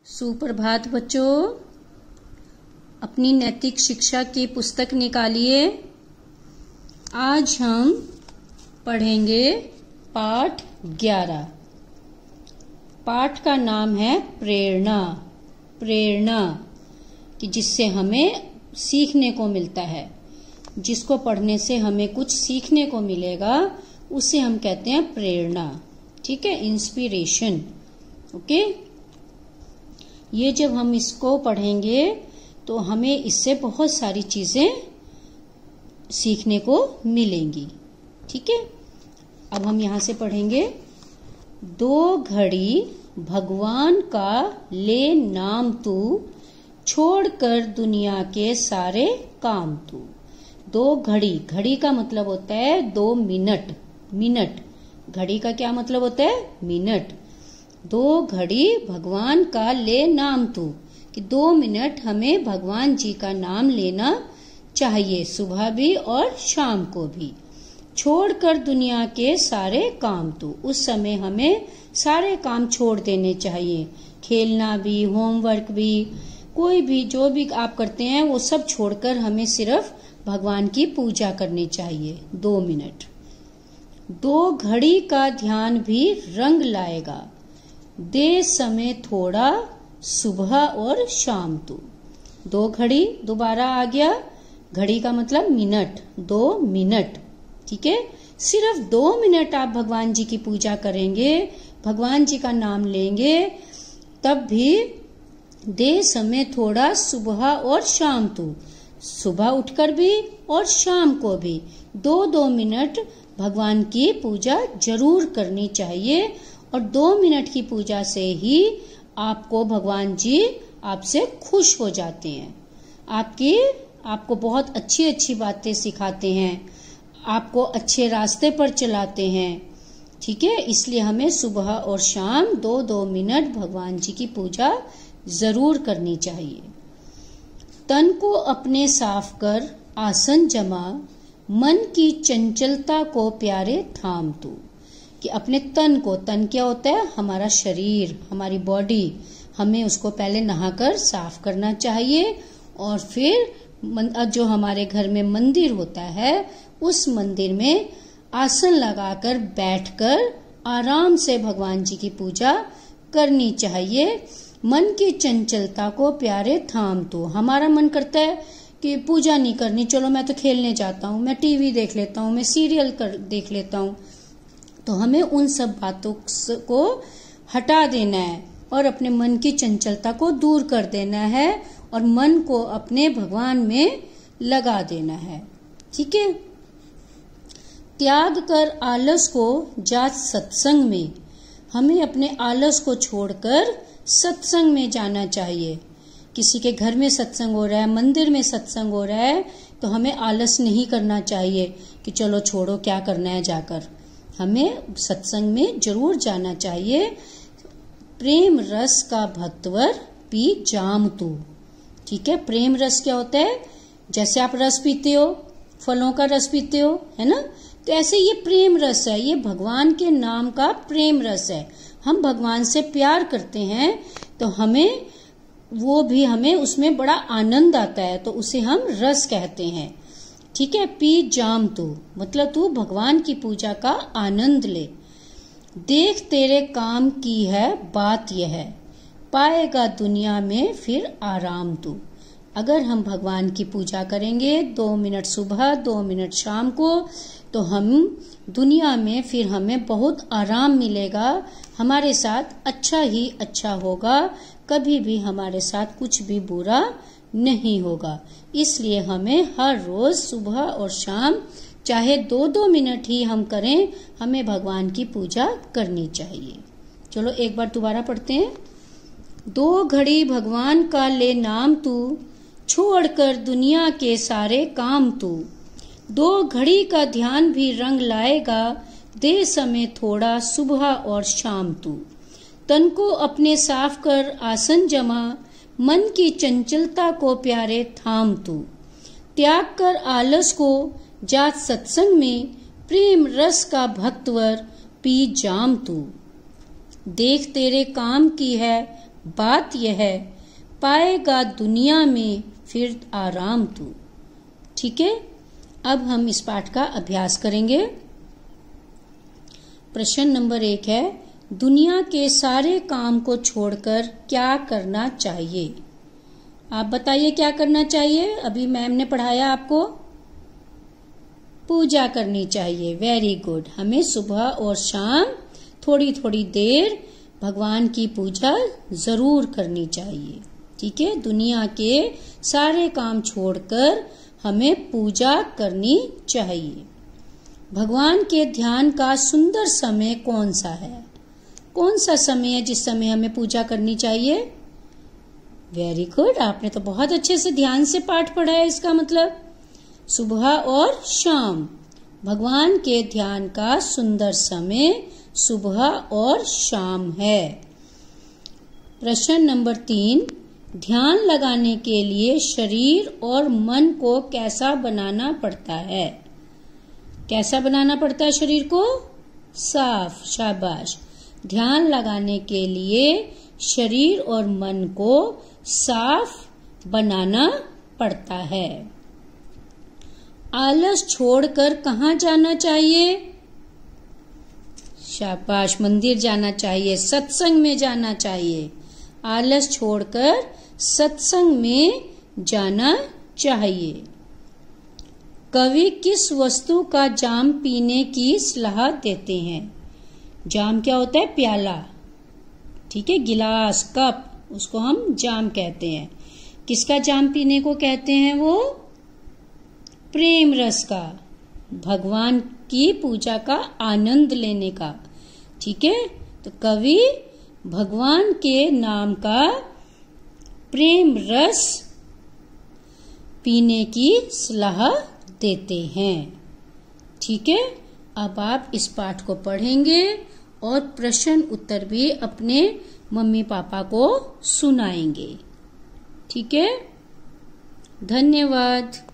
सुप्रभात बच्चों, अपनी नैतिक शिक्षा की पुस्तक निकालिए। आज हम पढ़ेंगे पाठ 11। पाठ का नाम है प्रेरणा। प्रेरणा कि जिससे हमें सीखने को मिलता है, जिसको पढ़ने से हमें कुछ सीखने को मिलेगा, उसे हम कहते हैं प्रेरणा। ठीक है, इंस्पिरेशन। ओके, ये जब हम इसको पढ़ेंगे तो हमें इससे बहुत सारी चीजें सीखने को मिलेंगी। ठीक है, अब हम यहां से पढ़ेंगे। 2 घड़ी भगवान का ले नाम तू, छोड़कर दुनिया के सारे काम तू। 2 घड़ी, घड़ी का मतलब होता है 2 मिनट। मिनट, घड़ी का क्या मतलब होता है? मिनट। 2 घड़ी भगवान का ले नाम तू, कि 2 मिनट हमें भगवान जी का नाम लेना चाहिए, सुबह भी और शाम को भी। छोड़कर दुनिया के सारे काम तू, उस समय हमें सारे काम छोड़ देने चाहिए। खेलना भी, होमवर्क भी, कोई भी जो भी आप करते हैं वो सब छोड़कर हमें सिर्फ भगवान की पूजा करनी चाहिए। 2 मिनट। 2 घड़ी का ध्यान भी रंग लाएगा, दे समय थोड़ा सुबह और शाम तू। 2 घड़ी दोबारा आ गया, घड़ी का मतलब मिनट। 2 मिनट, ठीक है। सिर्फ 2 मिनट आप भगवान जी की पूजा करेंगे, भगवान जी का नाम लेंगे, तब भी दे समय थोड़ा सुबह और शाम तू। सुबह उठकर भी और शाम को भी 2-2 मिनट भगवान की पूजा जरूर करनी चाहिए। और 2 मिनट की पूजा से ही आपको भगवान जी आपसे खुश हो जाते हैं। आपको बहुत अच्छी अच्छी बातें सिखाते हैं, आपको अच्छे रास्ते पर चलाते हैं। ठीक है, इसलिए हमें सुबह और शाम 2-2 मिनट भगवान जी की पूजा जरूर करनी चाहिए। तन को अपने साफ कर आसन जमा, मन की चंचलता को प्यारे थाम तू। कि अपने तन को, तन क्या होता है? हमारा शरीर, हमारी बॉडी, हमें उसको पहले नहाकर साफ करना चाहिए। और फिर जो हमारे घर में मंदिर होता है, उस मंदिर में आसन लगाकर बैठकर आराम से भगवान जी की पूजा करनी चाहिए। मन की चंचलता को प्यारे थाम तो, हमारा मन करता है कि पूजा नहीं करनी, चलो मैं तो खेलने जाता हूँ, मैं टीवी देख लेता हूँ, मैं सीरियल देख लेता हूँ। तो हमें उन सब बातों को हटा देना है और अपने मन की चंचलता को दूर कर देना है और मन को अपने भगवान में लगा देना है। ठीक है, त्याग कर आलस को जा सत्संग में। हमें अपने आलस को छोड़कर सत्संग में जाना चाहिए। किसी के घर में सत्संग हो रहा है, मंदिर में सत्संग हो रहा है, तो हमें आलस नहीं करना चाहिए कि चलो छोड़ो, क्या करना है जाकर। हमें सत्संग में जरूर जाना चाहिए। प्रेम रस का भक्तवर पी जाम तू। ठीक है, प्रेम रस क्या होता है? जैसे आप रस पीते हो, फलों का रस पीते हो, है ना? तो ऐसे ये प्रेम रस है, ये भगवान के नाम का प्रेम रस है। हम भगवान से प्यार करते हैं तो हमें उसमें बड़ा आनंद आता है, तो उसे हम रस कहते हैं। ठीक है, पी जाम तू मतलब तू भगवान की पूजा का आनंद ले। देख तेरे काम की है बात यह है, पाएगा दुनिया में फिर आराम तू। अगर हम भगवान की पूजा करेंगे 2 मिनट सुबह, 2 मिनट शाम को, तो हम दुनिया में फिर हमें बहुत आराम मिलेगा। हमारे साथ अच्छा ही अच्छा होगा, कभी भी हमारे साथ कुछ भी बुरा नहीं होगा। इसलिए हमें हर रोज सुबह और शाम, चाहे 2-2 मिनट ही हम करें, हमें भगवान की पूजा करनी चाहिए। चलो एक बार दोबारा पढ़ते हैं। 2 घड़ी भगवान का ले नाम तू, छोड़कर दुनिया के सारे काम तू। 2 घड़ी का ध्यान भी रंग लाएगा, दे समय थोड़ा सुबह और शाम तू। तन को अपने साफ कर आसन जमा, मन की चंचलता को प्यारे थाम तू। त्याग कर आलस को जा सत्संग में, प्रेम रस का भक्तवर पी जाम तू। देख तेरे काम की है बात यह है, पाएगा दुनिया में फिर आराम तू। ठीक है, अब हम इस पाठ का अभ्यास करेंगे। प्रश्न नंबर 1 है, दुनिया के सारे काम को छोड़कर क्या करना चाहिए? आप बताइए क्या करना चाहिए? अभी मैम ने पढ़ाया आपको, पूजा करनी चाहिए। Very good. हमें सुबह और शाम थोड़ी थोड़ी देर भगवान की पूजा जरूर करनी चाहिए। ठीक है, दुनिया के सारे काम छोड़कर हमें पूजा करनी चाहिए। भगवान के ध्यान का सुंदर समय कौन सा है? कौन सा समय है जिस समय हमें पूजा करनी चाहिए? वेरी गुड, आपने तो बहुत अच्छे से ध्यान से पाठ पढ़ा है। इसका मतलब सुबह और शाम, भगवान के ध्यान का सुंदर समय सुबह और शाम है। प्रश्न नंबर 3, ध्यान लगाने के लिए शरीर और मन को कैसा बनाना पड़ता है? कैसा बनाना पड़ता है शरीर को? साफ। शाबाश। ध्यान लगाने के लिए शरीर और मन को साफ बनाना पड़ता है। आलस छोड़कर कहाँ जाना चाहिए? शाबाश, मंदिर जाना चाहिए, सत्संग में जाना चाहिए। आलस छोड़कर सत्संग में जाना चाहिए। कवि किस वस्तु का जाम पीने की सलाह देते हैं? जाम क्या होता है? प्याला। ठीक है, गिलास, कप, उसको हम जाम कहते हैं। किसका जाम पीने को कहते हैं? वो प्रेम रस का, भगवान की पूजा का आनंद लेने का। ठीक है, तो कवि भगवान के नाम का प्रेम रस पीने की सलाह देते हैं। ठीक है, अब आप इस पाठ को पढ़ेंगे और प्रश्न उत्तर भी अपने मम्मी पापा को सुनाएंगे। ठीक है, धन्यवाद।